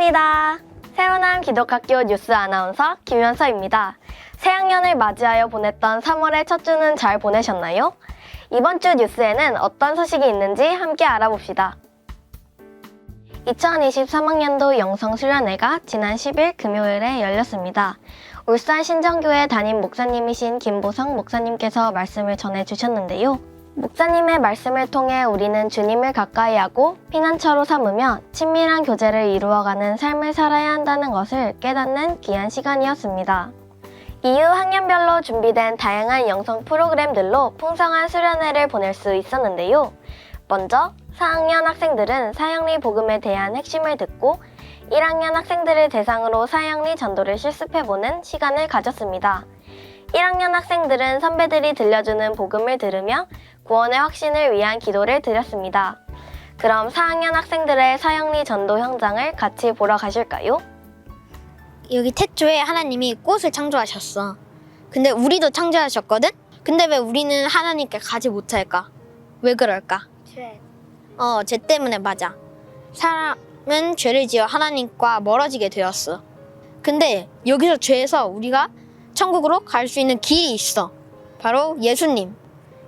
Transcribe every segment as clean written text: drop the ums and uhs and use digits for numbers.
반갑습니다. 새로남 기독학교 뉴스 아나운서 김연서입니다. 새학년을 맞이하여 보냈던 3월의 첫 주는 잘 보내셨나요? 이번 주 뉴스에는 어떤 소식이 있는지 함께 알아봅시다. 2023학년도 영성수련회가 지난 10일 금요일에 열렸습니다. 울산 신정교회 담임 목사님이신 김보성 목사님께서 말씀을 전해주셨는데요. 목사님의 말씀을 통해 우리는 주님을 가까이 하고 피난처로 삼으며 친밀한 교제를 이루어가는 삶을 살아야 한다는 것을 깨닫는 귀한 시간이었습니다. 이후 학년별로 준비된 다양한 영성 프로그램들로 풍성한 수련회를 보낼 수 있었는데요. 먼저 4학년 학생들은 사형리 복음에 대한 핵심을 듣고 1학년 학생들을 대상으로 사형리 전도를 실습해보는 시간을 가졌습니다. 1학년 학생들은 선배들이 들려주는 복음을 들으며 구원의 확신을 위한 기도를 드렸습니다. 그럼 4학년 학생들의 사형리 전도 현장을 같이 보러 가실까요? 여기 태초에 하나님이 꽃을 창조하셨어. 근데 우리도 창조하셨거든? 근데 왜 우리는 하나님께 가지 못할까? 왜 그럴까? 죄 때문에 맞아. 사람은 죄를 지어 하나님과 멀어지게 되었어. 근데 여기서 죄에서 우리가 천국으로 갈 수 있는 길이 있어. 바로 예수님.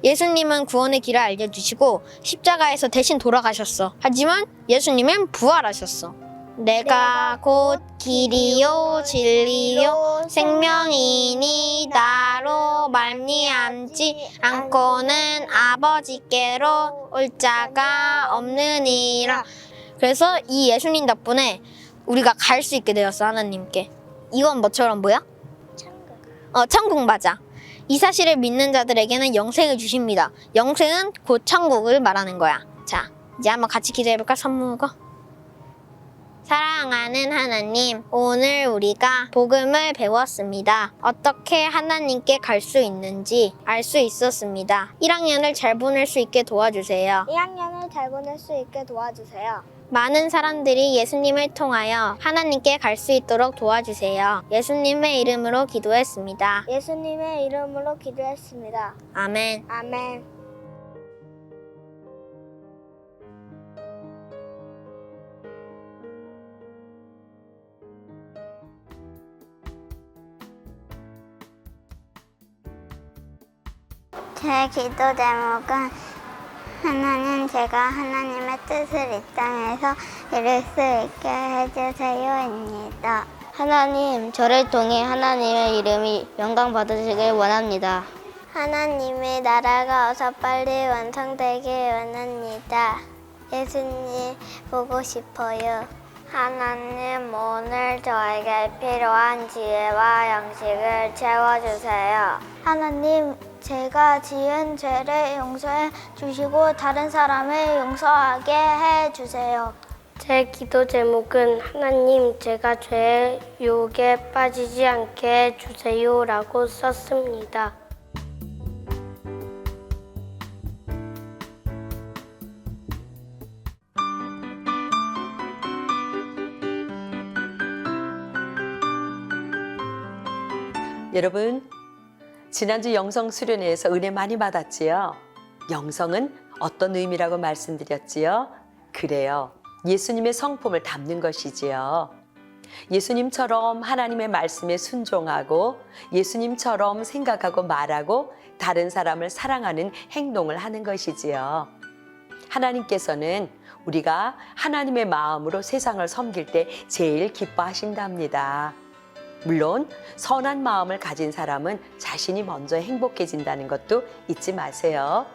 예수님은 구원의 길을 알려주시고 십자가에서 대신 돌아가셨어. 하지만 예수님은 부활하셨어. 내가 곧 길이요 진리요 생명이니 나로 말미암지 않고는 아버지께로 올 자가 없느니라. 그래서 이 예수님 덕분에 우리가 갈 수 있게 되었어. 하나님께. 이건 뭐처럼 보여? 천국 맞아. 이 사실을 믿는 자들에게는 영생을 주십니다. 영생은 곧 천국을 말하는 거야. 자, 이제 한번 같이 기도해볼까? 선무고. 사랑하는 하나님, 오늘 우리가 복음을 배웠습니다. 어떻게 하나님께 갈 수 있는지 알 수 있었습니다. 1학년을 잘 보낼 수 있게 도와주세요. 1학년을 잘 보낼 수 있게 도와주세요. 많은 사람들이 예수님을 통하여 하나님께 갈 수 있도록 도와주세요. 예수님의 이름으로 기도했습니다. 예수님의 이름으로 기도했습니다. 아멘. 아멘. 제 기도 제목은 하나님, 제가 하나님의 뜻을 이 땅에서 이룰 수 있게 해주세요입니다. 하나님, 저를 통해 하나님의 이름이 영광받으시길 원합니다. 하나님의 나라가 어서 빨리 완성되길 원합니다. 예수님 보고 싶어요. 하나님, 오늘 저에게 필요한 지혜와 양식을 채워주세요. 하나님, 제가 지은 죄를 용서해 주시고 다른 사람을 용서하게 해 주세요. 제 기도 제목은 하나님, 제가 죄의 유혹에 빠지지 않게 해 주세요라고 썼습니다. 여러분, 지난주 영성 수련회에서 은혜 많이 받았지요? 영성은 어떤 의미라고 말씀드렸지요? 그래요. 예수님의 성품을 담는 것이지요. 예수님처럼 하나님의 말씀에 순종하고 예수님처럼 생각하고 말하고 다른 사람을 사랑하는 행동을 하는 것이지요. 하나님께서는 우리가 하나님의 마음으로 세상을 섬길 때 제일 기뻐하신답니다. 물론 선한 마음을 가진 사람은 자신이 먼저 행복해진다는 것도 잊지 마세요.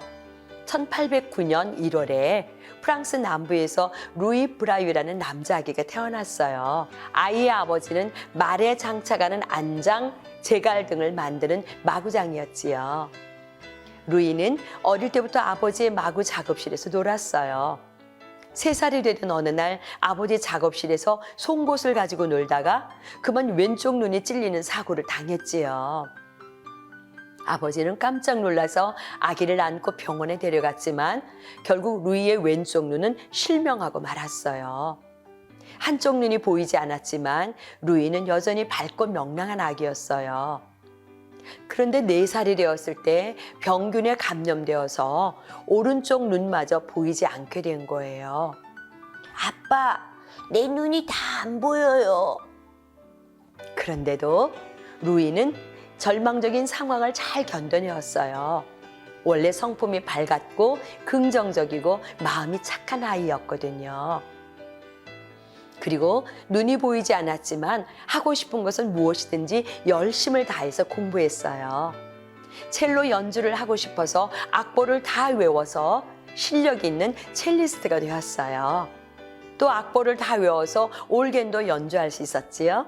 1809년 1월에 프랑스 남부에서 루이 브라유라는 남자 아기가 태어났어요. 아이의 아버지는 말에 장착하는 안장, 제갈 등을 만드는 마구장이었지요. 루이는 어릴 때부터 아버지의 마구 작업실에서 놀았어요. 3살이 되던 어느 날 아버지 작업실에서 송곳을 가지고 놀다가 그만 왼쪽 눈이 찔리는 사고를 당했지요. 아버지는 깜짝 놀라서 아기를 안고 병원에 데려갔지만 결국 루이의 왼쪽 눈은 실명하고 말았어요. 한쪽 눈이 보이지 않았지만 루이는 여전히 밝고 명랑한 아기였어요. 그런데 4살이 되었을 때 병균에 감염되어서 오른쪽 눈마저 보이지 않게 된 거예요. 아빠, 내 눈이 다 안 보여요. 그런데도 루이는 절망적인 상황을 잘 견뎌내었어요. 원래 성품이 밝았고 긍정적이고 마음이 착한 아이였거든요. 그리고 눈이 보이지 않았지만 하고 싶은 것은 무엇이든지 열심을 다해서 공부했어요. 첼로 연주를 하고 싶어서 악보를 다 외워서 실력 있는 첼리스트가 되었어요. 또 악보를 다 외워서 올겐도 연주할 수 있었지요.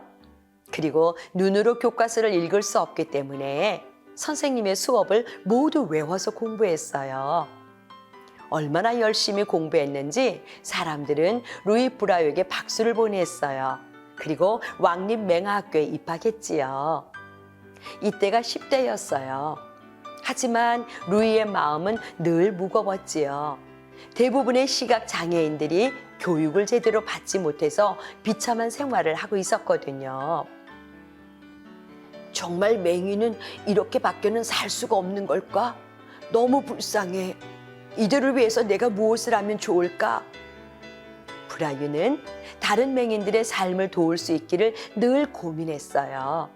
그리고 눈으로 교과서를 읽을 수 없기 때문에 선생님의 수업을 모두 외워서 공부했어요. 얼마나 열심히 공부했는지 사람들은 루이 브라이유에게 박수를 보냈어요. 그리고 왕립 맹하학교에 입학했지요. 이때가 10대였어요. 하지만 루이의 마음은 늘 무거웠지요. 대부분의 시각 장애인들이 교육을 제대로 받지 못해서 비참한 생활을 하고 있었거든요. 정말 맹이는 이렇게밖에는 살 수가 없는 걸까? 너무 불쌍해. 이들을 위해서 내가 무엇을 하면 좋을까? 브라이유는 다른 맹인들의 삶을 도울 수 있기를 늘 고민했어요.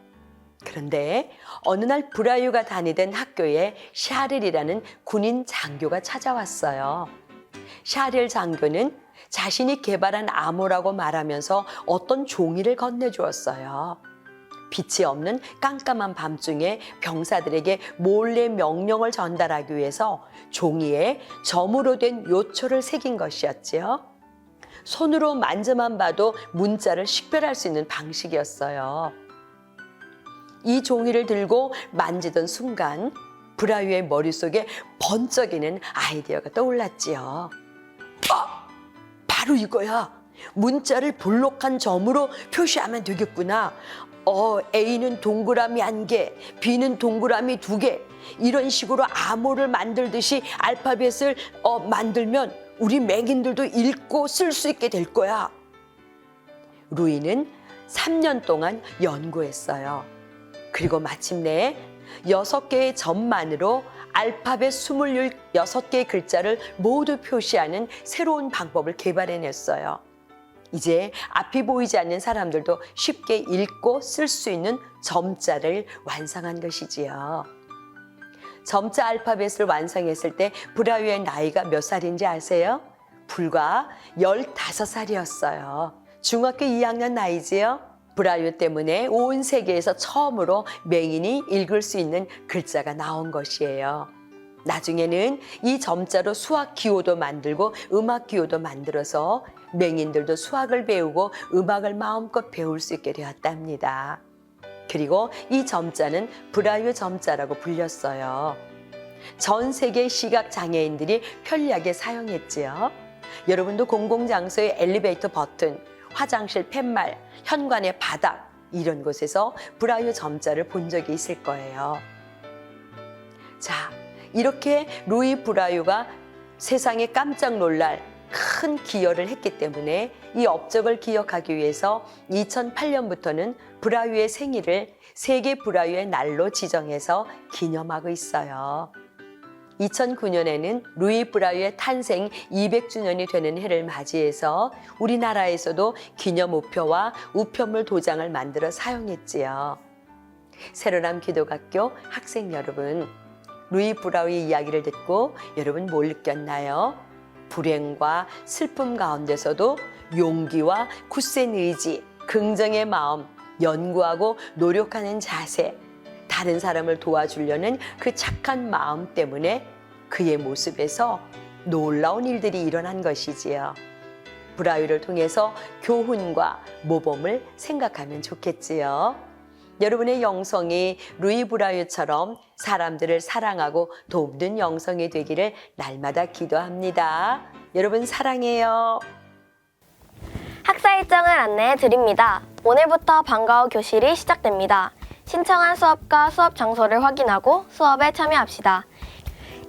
그런데 어느 날 브라이유가 다니던 학교에 샤를이라는 군인 장교가 찾아왔어요. 샤릴 장교는 자신이 개발한 암호라고 말하면서 어떤 종이를 건네주었어요. 빛이 없는 깜깜한 밤중에 병사들에게 몰래 명령을 전달하기 위해서 종이에 점으로 된 요초를 새긴 것이었지요. 손으로 만져만 봐도 문자를 식별할 수 있는 방식이었어요. 이 종이를 들고 만지던 순간 브라이유의 머릿속에 번쩍이는 아이디어가 떠올랐지요. 바로 이거야. 문자를 볼록한 점으로 표시하면 되겠구나. A는 동그라미 1개, B는 동그라미 2개. 이런 식으로 암호를 만들듯이 알파벳을 만들면 우리 맹인들도 읽고 쓸 수 있게 될 거야. 루이는 3년 동안 연구했어요. 그리고 마침내 6개의 점만으로 알파벳 26개의 글자를 모두 표시하는 새로운 방법을 개발해냈어요. 이제 앞이 보이지 않는 사람들도 쉽게 읽고 쓸 수 있는 점자를 완성한 것이지요. 점자 알파벳을 완성했을 때 브라이유의 나이가 몇 살인지 아세요? 불과 15살이었어요. 중학교 2학년 나이지요. 브라이유 때문에 온 세계에서 처음으로 맹인이 읽을 수 있는 글자가 나온 것이에요. 나중에는 이 점자로 수학 기호도 만들고 음악 기호도 만들어서 맹인들도 수학을 배우고 음악을 마음껏 배울 수 있게 되었답니다. 그리고 이 점자는 브라이유 점자라고 불렸어요. 전 세계 시각 장애인들이 편리하게 사용했지요. 여러분도 공공장소의 엘리베이터 버튼, 화장실 팻말, 현관의 바닥 이런 곳에서 브라이유 점자를 본 적이 있을 거예요. 자, 이렇게 루이 브라이유가 세상에 깜짝 놀랄 큰 기여를 했기 때문에 이 업적을 기억하기 위해서 2008년부터는 브라이유의 생일을 세계 브라이유의 날로 지정해서 기념하고 있어요. 2009년에는 루이 브라이유의 탄생 200주년이 되는 해를 맞이해서 우리나라에서도 기념 우표와 우편물 도장을 만들어 사용했지요. 새로남 기독학교 학생 여러분, 루이 브라이유의 이야기를 듣고 여러분 뭘 느꼈나요? 불행과 슬픔 가운데서도 용기와 굳센 의지, 긍정의 마음, 연구하고 노력하는 자세, 다른 사람을 도와주려는 그 착한 마음 때문에 그의 모습에서 놀라운 일들이 일어난 것이지요. 브라이유를 통해서 교훈과 모범을 생각하면 좋겠지요. 여러분의 영성이 루이 브라이유처럼 사람들을 사랑하고 돕는 영성이 되기를 날마다 기도합니다. 여러분 사랑해요. 학사 일정을 안내해 드립니다. 오늘부터 방과후 교실이 시작됩니다. 신청한 수업과 수업 장소를 확인하고 수업에 참여합시다.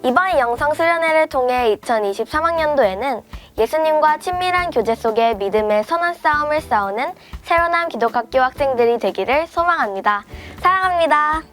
이번 영성 수련회를 통해 2023학년도에는 예수님과 친밀한 교제 속에 믿음의 선한 싸움을 싸우는 새로남 기독학교 학생들이 되기를 소망합니다. 사랑합니다.